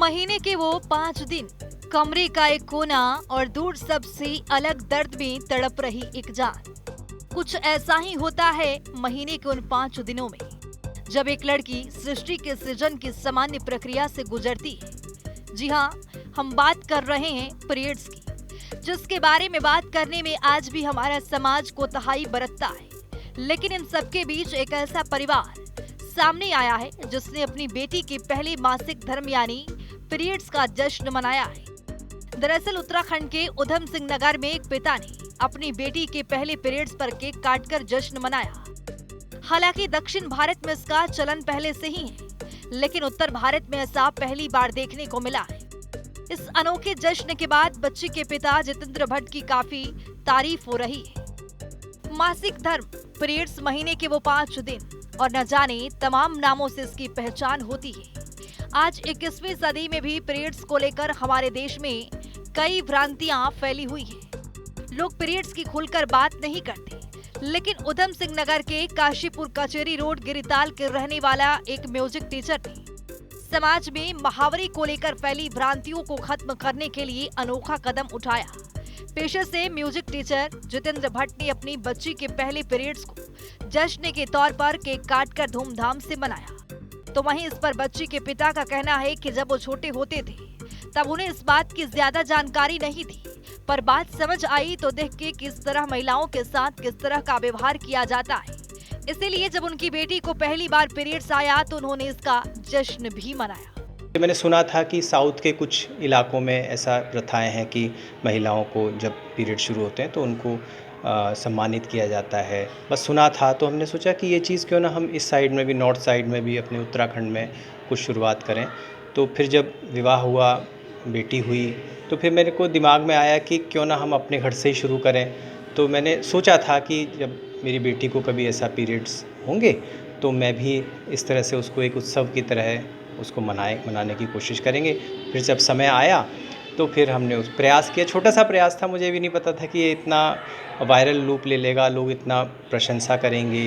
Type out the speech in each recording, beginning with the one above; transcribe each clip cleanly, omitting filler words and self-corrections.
महीने के वो 5 दिन, कमरे का एक कोना और दूर सबसे अलग दर्द में तड़प रही एक जान। कुछ ऐसा ही होता है महीने के उन 5 दिनों में, जब एक लड़की सृष्टि के सृजन की सामान्य प्रक्रिया से गुजरती है। जी हाँ, हम बात कर रहे हैं पीरियड्स की, जिसके बारे में बात करने में आज भी हमारा समाज कोताही बरतता है। लेकिन इन सबके बीच एक ऐसा परिवार सामने आया है जिसने अपनी बेटी के पहले मासिक धर्म यानी पीरियड्स का जश्न मनाया है। दरअसल उत्तराखंड के उधम सिंह नगर में एक पिता ने अपनी बेटी के पहले पीरियड्स पर केक काटकर जश्न मनाया। हालांकि दक्षिण भारत में इसका चलन पहले से ही है, लेकिन उत्तर भारत में ऐसा पहली बार देखने को मिला है। इस अनोखे जश्न के बाद बच्ची के पिता जितेंद्र भट्ट की काफी तारीफ हो रही है। मासिक धर्म पीरियड्स महीने के वो 5 दिन और न जाने तमाम नामों से इसकी पहचान होती है। आज 21वीं सदी में भी पीरियड्स को लेकर हमारे देश में कई भ्रांतियां फैली हुई हैं। लोग पीरियड्स की खुलकर बात नहीं करते, लेकिन उधम सिंह नगर के काशीपुर कचेरी रोड गिरिताल के रहने वाला एक म्यूजिक टीचर ने समाज में महावरी को लेकर फैली भ्रांतियों को खत्म करने के लिए अनोखा कदम उठाया। पेशे से म्यूजिक टीचर जितेंद्र भट्ट ने अपनी बच्ची के पहले पीरियड्स को जश्न के तौर पर केक काटकर धूमधाम से मनाया। तो वहीं इस पर बच्ची के पिता का कहना है कि जब वो छोटे होते थे तब उन्हें इस बात की ज्यादा जानकारी नहीं थी, पर बात समझ आई तो देख के किस तरह महिलाओं के साथ किस तरह का व्यवहार किया जाता है। इसीलिए जब उनकी बेटी को पहली बार पीरियड्स आया तो उन्होंने इसका जश्न भी मनाया। मैंने सुना था कि साउथ के कुछ इलाकों में ऐसा प्रथाएं हैं कि महिलाओं को जब पीरियड शुरू होते हैं तो उनको सम्मानित किया जाता है। बस सुना था, तो हमने सोचा कि ये चीज़ क्यों ना हम इस साइड में भी, नॉर्थ साइड में भी, अपने उत्तराखंड में कुछ शुरुआत करें। तो फिर जब विवाह हुआ, बेटी हुई, तो फिर मेरे को दिमाग में आया कि क्यों ना हम अपने घर से ही शुरू करें। तो मैंने सोचा था कि जब मेरी बेटी को कभी ऐसा पीरियड्स होंगे तो मैं भी इस तरह से उसको एक उत्सव की तरह उसको मनाने की कोशिश करेंगे। फिर जब समय आया तो फिर हमने उस प्रयास किया। छोटा सा प्रयास था, मुझे भी नहीं पता था कि ये इतना वायरल रूप ले लेगा, लोग इतना प्रशंसा करेंगे।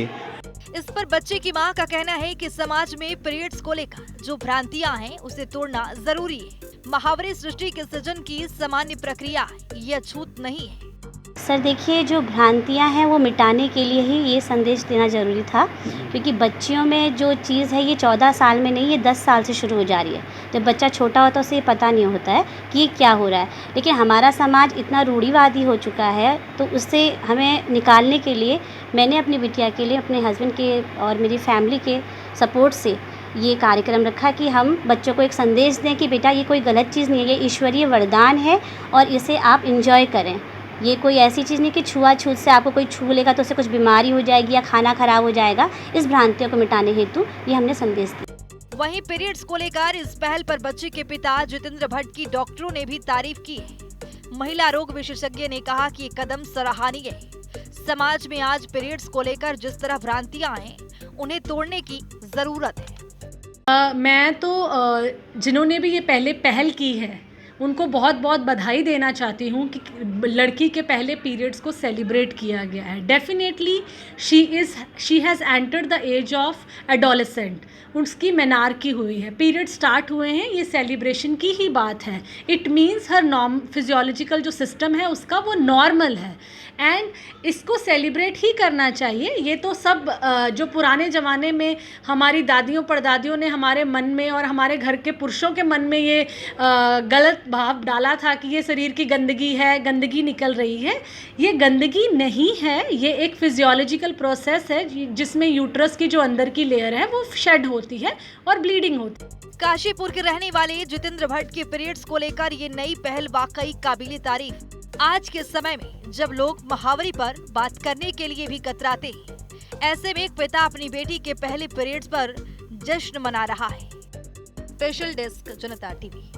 इस पर बच्चे की मां का कहना है कि समाज में पीरियड्स को लेकर जो भ्रांतियां हैं उसे तोड़ना जरूरी है। महावरी सृष्टि के सृजन की सामान्य प्रक्रिया ये अछूत नहीं है। सर देखिए, जो भ्रांतियां हैं वो मिटाने के लिए ही ये संदेश देना ज़रूरी था, क्योंकि बच्चियों में जो चीज़ है ये 14 साल में नहीं, ये 10 साल से शुरू हो जा रही है। जब बच्चा छोटा होता है उसे ये पता नहीं होता है कि ये क्या हो रहा है, लेकिन हमारा समाज इतना रूढ़िवादी हो चुका है, तो उससे हमें निकालने के लिए मैंने अपनी बिटिया के लिए अपने हस्बैंड के और मेरी फैमिली के सपोर्ट से ये कार्यक्रम रखा कि हम बच्चों को एक संदेश दें कि बेटा ये कोई गलत चीज़ नहीं है, ये ईश्वरीय वरदान है और इसे आप इंजॉय करें। ये कोई ऐसी चीज़ नहीं कि छुआछूत से आपको कोई छू लेगा तो उससे कुछ बीमारी हो जाएगी या खाना खराब हो जाएगा। इस भ्रांतियों को मिटाने हेतु ये हमने संदेश दिया। वहीं पीरियड्स को लेकर इस पहल पर बच्ची के पिता जितेंद्र भट्ट की डॉक्टरों ने भी तारीफ की है। महिला रोग विशेषज्ञ ने कहा कि ये कदम सराहनीय है। समाज में आज पीरियड्स को लेकर जिस तरह भ्रांतियां हैं उन्हें तोड़ने की जरूरत है। मैं तो जिन्होंने भी ये पहले पहल की है उनको बहुत बहुत बधाई देना चाहती हूँ कि लड़की के पहले पीरियड्स को सेलिब्रेट किया गया है। Definitely she has entered the age of adolescent, उसकी मेनार्की हुई है, पीरियड स्टार्ट हुए हैं, ये सेलिब्रेशन की ही बात है। इट मीन्स हर फिजियोलॉजिकल जो सिस्टम है उसका वो नॉर्मल है एंड इसको सेलिब्रेट ही करना चाहिए। ये तो सब जो पुराने ज़माने में हमारी दादियों परदादियों ने हमारे मन में और हमारे घर के पुरुषों के मन में ये गलत भाव डाला था कि ये शरीर की गंदगी है, गंदगी निकल रही है। ये गंदगी नहीं है, ये एक फिजियोलॉजिकल प्रोसेस है जिसमें यूट्रस की जो अंदर की लेयर है वो शेड होती है और ब्लीडिंग होती है। काशीपुर के रहने वाले जितेंद्र भट्ट के पीरियड्स को लेकर ये नई पहल वाकई काबिले तारीफ। आज के समय में जब लोग महावरी पर बात करने के लिए भी कतराते हैं, ऐसे में एक पिता अपनी बेटी के पहले पीरियड्स पर जश्न मना रहा है। स्पेशल डेस्क जनता टीवी।